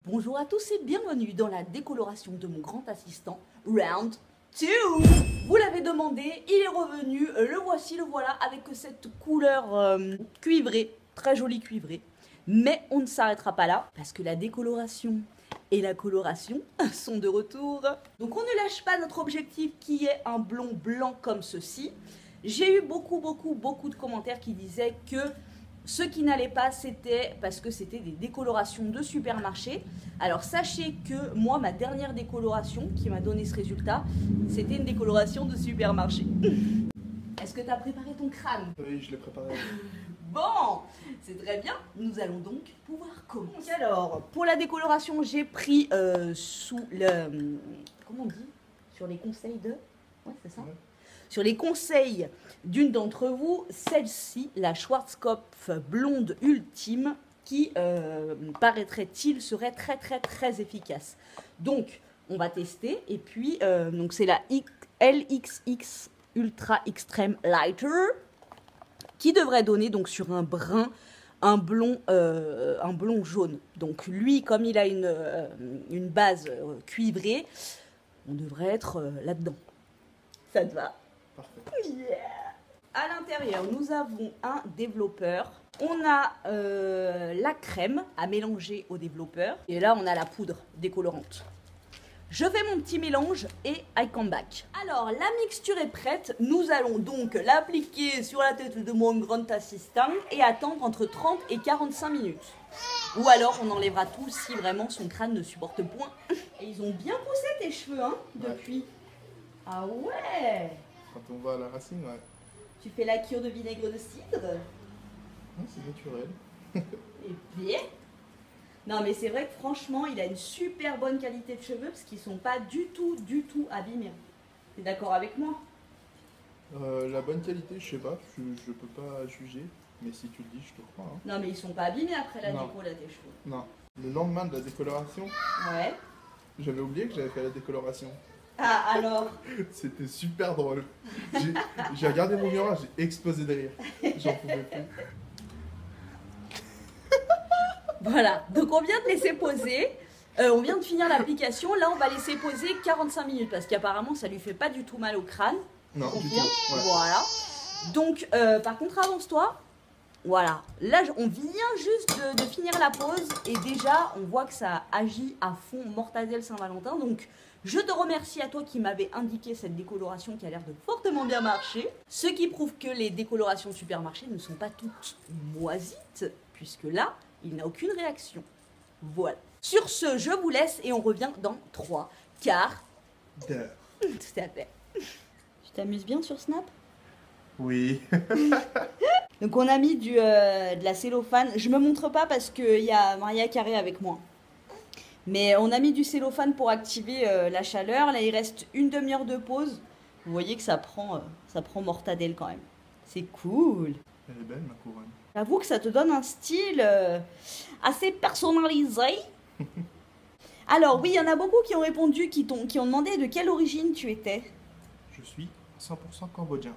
Bonjour à tous et bienvenue dans la décoloration de mon grand assistant, Round 2. Vous l'avez demandé, il est revenu, le voici, le voilà, avec cette couleur cuivrée, très jolie cuivrée. Mais on ne s'arrêtera pas là, parce que la décoloration et la coloration sont de retour. Donc on ne lâche pas notre objectif qui est un blond blanc comme ceci. J'ai eu beaucoup de commentaires qui disaient que ce qui n'allait pas, c'était parce que c'était des décolorations de supermarché. Alors sachez que moi, ma dernière décoloration qui m'a donné ce résultat, c'était une décoloration de supermarché. Est-ce que tu as préparé ton crâne? Oui, je l'ai préparé. Bon, c'est très bien. Nous allons donc pouvoir commencer. Alors, pour la décoloration, j'ai pris sous le... Comment on dit? Sur les conseils de... Ouais, c'est ça. Ouais. Sur les conseils d'une d'entre vous, celle-ci, la Schwarzkopf blonde ultime, qui, paraîtrait-il, serait très efficace. Donc, on va tester. Et puis, donc c'est la LXX Ultra Extreme Lighter, qui devrait donner donc sur un brun, un blond jaune. Donc lui, comme il a une base cuivrée, on devrait être là-dedans. Ça te va? Parfait. Yeah. À l'intérieur, nous avons un développeur. On a la crème à mélanger au développeur. Et là, on a la poudre décolorante. Je fais mon petit mélange et I come back. Alors, la mixture est prête. Nous allons donc l'appliquer sur la tête de mon grand assistant et attendre entre 30 et 45 minutes. Ou alors, on enlèvera tout si vraiment son crâne ne supporte point. Et ils ont bien poussé tes cheveux, hein, depuis. Ouais. Ah ouais! Quand on va à la racine, ouais. Tu fais la cure de vinaigre de cidre? Non, c'est naturel. Et bien. Non, mais c'est vrai que franchement, il a une super bonne qualité de cheveux parce qu'ils sont pas du tout abîmés. T'es d'accord avec moi? La bonne qualité, je sais pas, je peux pas juger, mais si tu le dis, je te crois. Hein. Non, mais ils sont pas abîmés après la déco, là, tes cheveux. Non. Le lendemain de la décoloration, ouais. J'avais oublié que j'avais fait la décoloration. Ah, alors? C'était super drôle. J'ai regardé mon miroir, j'ai explosé de rire. J'en pouvais plus. Voilà, donc on vient de laisser poser. On vient de finir l'application. Là, on va laisser poser 45 minutes parce qu'apparemment, ça lui fait pas du tout mal au crâne. Non, du tout. Ouais. Voilà. Donc, par contre, avance-toi. Voilà. Là, on vient juste de finir la pause et déjà, on voit que ça agit à fond mortadelle Saint-Valentin. Donc, je te remercie à toi qui m'avais indiqué cette décoloration qui a l'air de fortement bien marcher. Ce qui prouve que les décolorations de supermarché ne sont pas toutes moisites, puisque là, il n'a aucune réaction. Voilà. Sur ce, je vous laisse et on revient dans 3 quarts d'heure. Tout à fait. Tu t'amuses bien sur Snap? Oui. Donc on a mis de la cellophane. Je me montre pas parce qu'il y a Maria Carré avec moi. Mais on a mis du cellophane pour activer la chaleur. Là, il reste une demi-heure de pause. Vous voyez que ça prend mortadelle quand même. C'est cool. Elle est belle, ma couronne. J'avoue que ça te donne un style assez personnalisé. Alors oui, il y en a beaucoup qui ont répondu, qui ont demandé de quelle origine tu étais. Je suis 100% cambodgien.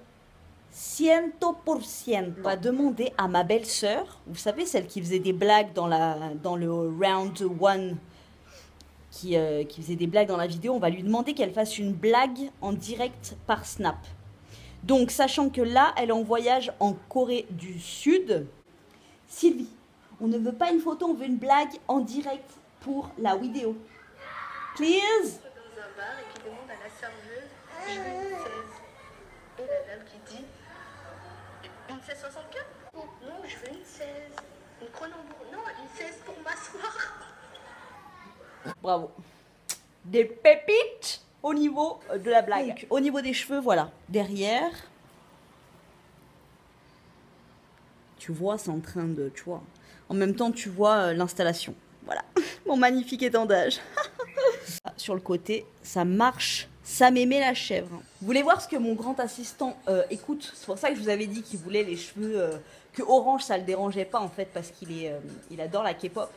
100%. On va demander à ma belle-sœur, vous savez, celle qui faisait des blagues dans le round 1, qui faisait des blagues dans la vidéo, on va lui demander qu'elle fasse une blague en direct par Snap. Donc, sachant que là, elle est en voyage en Corée du Sud. Sylvie, on ne veut pas une photo, on veut une blague en direct pour la vidéo. Please? Dans un bar et qui demande à la serveuse, je veux une 16. Et la dame qui dit, une 16,64? Non, je veux une 16. Une Cronenbourg, non, une 16 pour m'asseoir. Bravo. Des pépites au niveau de la blague. Donc, au niveau des cheveux, voilà. Derrière, tu vois, c'est en train de... Tu vois. En même temps, tu vois l'installation. Voilà. Mon magnifique étendage. Sur le côté, ça marche. Ça m'aimait la chèvre. Vous voulez voir ce que mon grand assistant écoute? C'est pour ça que je vous avais dit qu'il voulait les cheveux... que orange, ça le dérangeait pas, en fait, parce il adore la K-pop.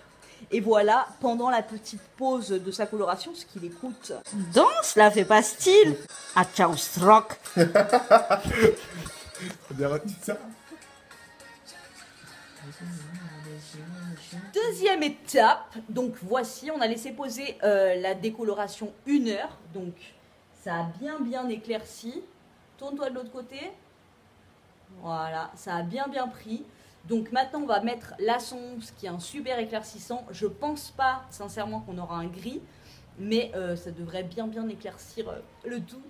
Et voilà, pendant la petite pause de sa coloration, ce qu'il écoute. Danse, là, fait pas style. Ah, ciao, rock. Bien retenu ça. Deuxième étape, donc voici, on a laissé poser la décoloration 1 heure, donc ça a bien éclairci. Tourne-toi de l'autre côté. Voilà, ça a bien pris. Donc maintenant on va mettre la sonce qui est un super éclaircissant. Je pense pas sincèrement qu'on aura un gris, mais ça devrait bien éclaircir le tout.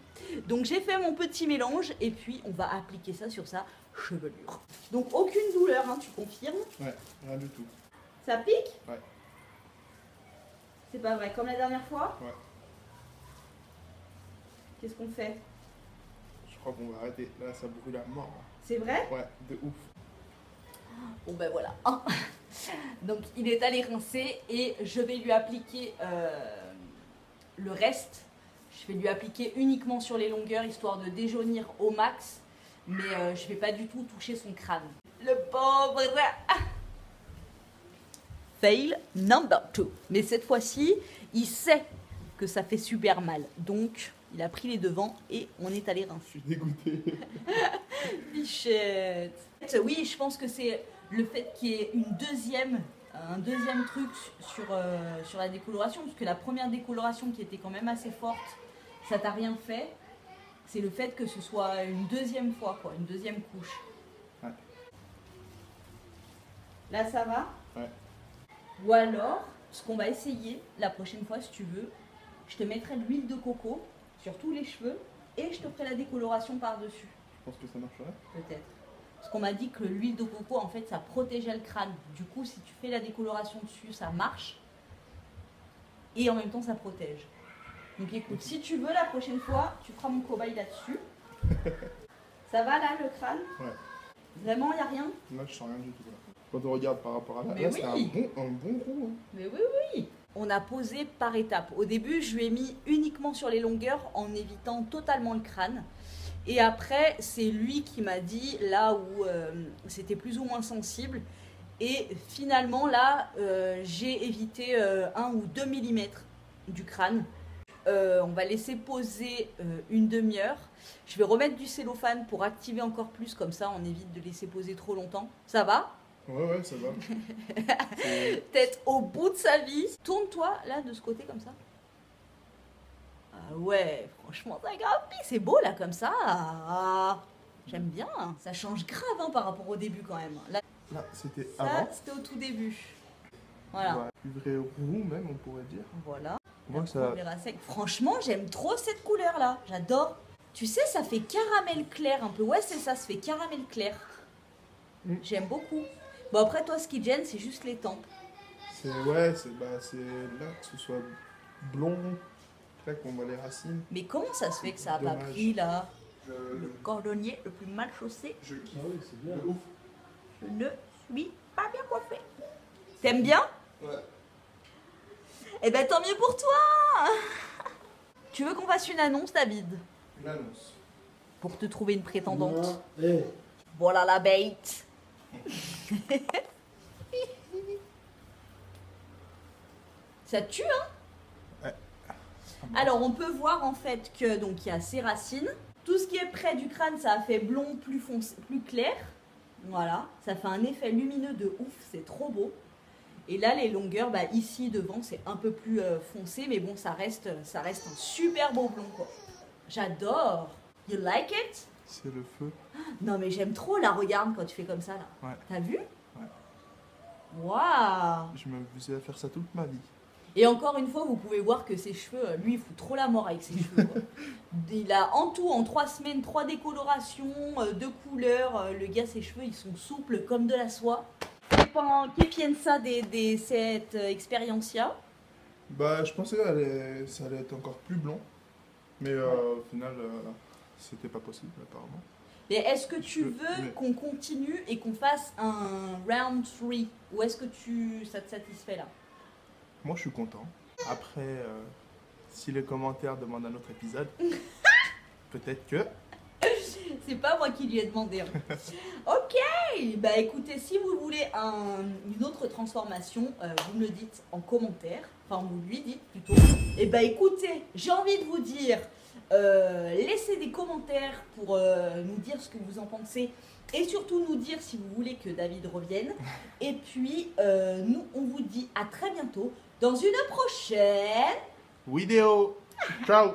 Donc j'ai fait mon petit mélange et puis on va appliquer ça sur sa chevelure. Donc aucune douleur, hein, tu confirmes? Ouais, rien du tout. Ça pique? Ouais. C'est pas vrai, comme la dernière fois? Ouais. Qu'est-ce qu'on fait? Je crois qu'on va arrêter. Là, ça brûle à mort. C'est vrai? Ouais, de ouf. Bon ben voilà. Donc il est allé rincer et je vais lui appliquer le reste. Je vais lui appliquer uniquement sur les longueurs histoire de déjaunir au max. Mais je vais pas du tout toucher son crâne. Le pauvre. Fail number 2. Mais cette fois-ci, il sait que ça fait super mal. Donc il a pris les devants et on est allé rincer. Je suis dégoûté. Bichette. Oui, je pense que c'est le fait qu'il y ait un deuxième truc sur la décoloration, parce que la première décoloration qui était quand même assez forte, ça t'a rien fait. C'est le fait que ce soit une deuxième fois, quoi, une deuxième couche. Ouais. Là, ça va? Ouais. Ou alors, ce qu'on va essayer la prochaine fois, si tu veux, je te mettrai de l'huile de coco sur tous les cheveux et je te ferai la décoloration par-dessus. Je pense que ça marcherait. Peut-être. Parce qu'on m'a dit que l'huile de coco, en fait, ça protégeait le crâne. Du coup, si tu fais la décoloration dessus, ça marche. Et en même temps, ça protège. Donc écoute, si tu veux, la prochaine fois, tu feras mon cobaye là-dessus. Ça va là, le crâne? Ouais. Vraiment, il n'y a rien? Là, je sens rien du tout. Là. Quand on regarde par rapport à là, Mais là oui. c'est un bon coup. Hein. Mais oui. On a posé par étapes. Au début, je lui ai mis uniquement sur les longueurs en évitant totalement le crâne. Et après, c'est lui qui m'a dit là où c'était plus ou moins sensible. Et finalement, là, j'ai évité 1 ou 2 mm du crâne. On va laisser poser une demi-heure. Je vais remettre du cellophane pour activer encore plus, comme ça on évite de laisser poser trop longtemps. Ça va? Ouais, ça va. Peut-être au bout de sa vie. Tourne-toi là de ce côté comme ça. Ah ouais, franchement, ça gravit. C'est beau là comme ça. Ah, j'aime bien. Ça change grave hein, par rapport au début quand même. Là, C'était ça, avant. c'était au tout début. Voilà. Ouais, plus vrai roux même, on pourrait dire. Voilà. Moi, ça... Sec. Franchement, j'aime trop cette couleur là. J'adore. Tu sais, ça fait caramel clair un peu. Ouais, c'est ça, ça fait caramel clair. J'aime beaucoup. Bon, après, toi, ce qui te gêne, c'est juste les tempes. C'est là que ce soit blond. Là qu'on voit les racines. Mais comment ça se fait que ça a pas pris là? Le cordonnier le plus mal chaussé. Je kiffe. Ah oui, c'est bien. Ouf. Je ne suis pas bien coiffé. T'aimes bien? Ouais. Eh ben tant mieux pour toi. Tu veux qu'on fasse une annonce, David? Une annonce. Pour te trouver une prétendante. Hey. Voilà la bête. Ça tue, hein? Ouais. Alors on peut voir en fait que donc il y a ces racines. Tout ce qui est près du crâne, ça a fait blond plus foncé, plus clair. Voilà, ça fait un effet lumineux de ouf, c'est trop beau. Et là les longueurs, bah, ici devant c'est un peu plus foncé, mais bon ça reste un super beau blond quoi. J'adore. You like it? C'est le feu. Non mais j'aime trop la regarde quand tu fais comme ça là. Ouais. T'as vu? Ouais. Waouh! Je m'amusais à faire ça toute ma vie. Et encore une fois, vous pouvez voir que ses cheveux, lui, il fout trop la mort avec ses cheveux. Quoi. Il a en tout, en 3 semaines, 3 décolorations, 2 couleurs. Le gars, ses cheveux, ils sont souples comme de la soie. Qu'est-ce piensa de cette expérience-là? Bah, je pensais que ça allait être encore plus blond. Mais au final, c'était pas possible, apparemment. Mais est-ce que tu veux qu'on continue et qu'on fasse un round 3? Ou est-ce que ça te satisfait là? Moi, je suis content. Après, si les commentaires demandent un autre épisode, peut-être que... C'est pas moi qui lui ai demandé. Hein. Ok, bah écoutez, si vous voulez une autre transformation, vous me le dites en commentaire. Enfin, vous lui dites plutôt. Et bah écoutez, j'ai envie de vous dire, laissez des commentaires pour nous dire ce que vous en pensez Et surtout nous dire si vous voulez que David revienne. Et puis, nous, on vous dit à très bientôt dans une prochaine Vidéo. Ciao.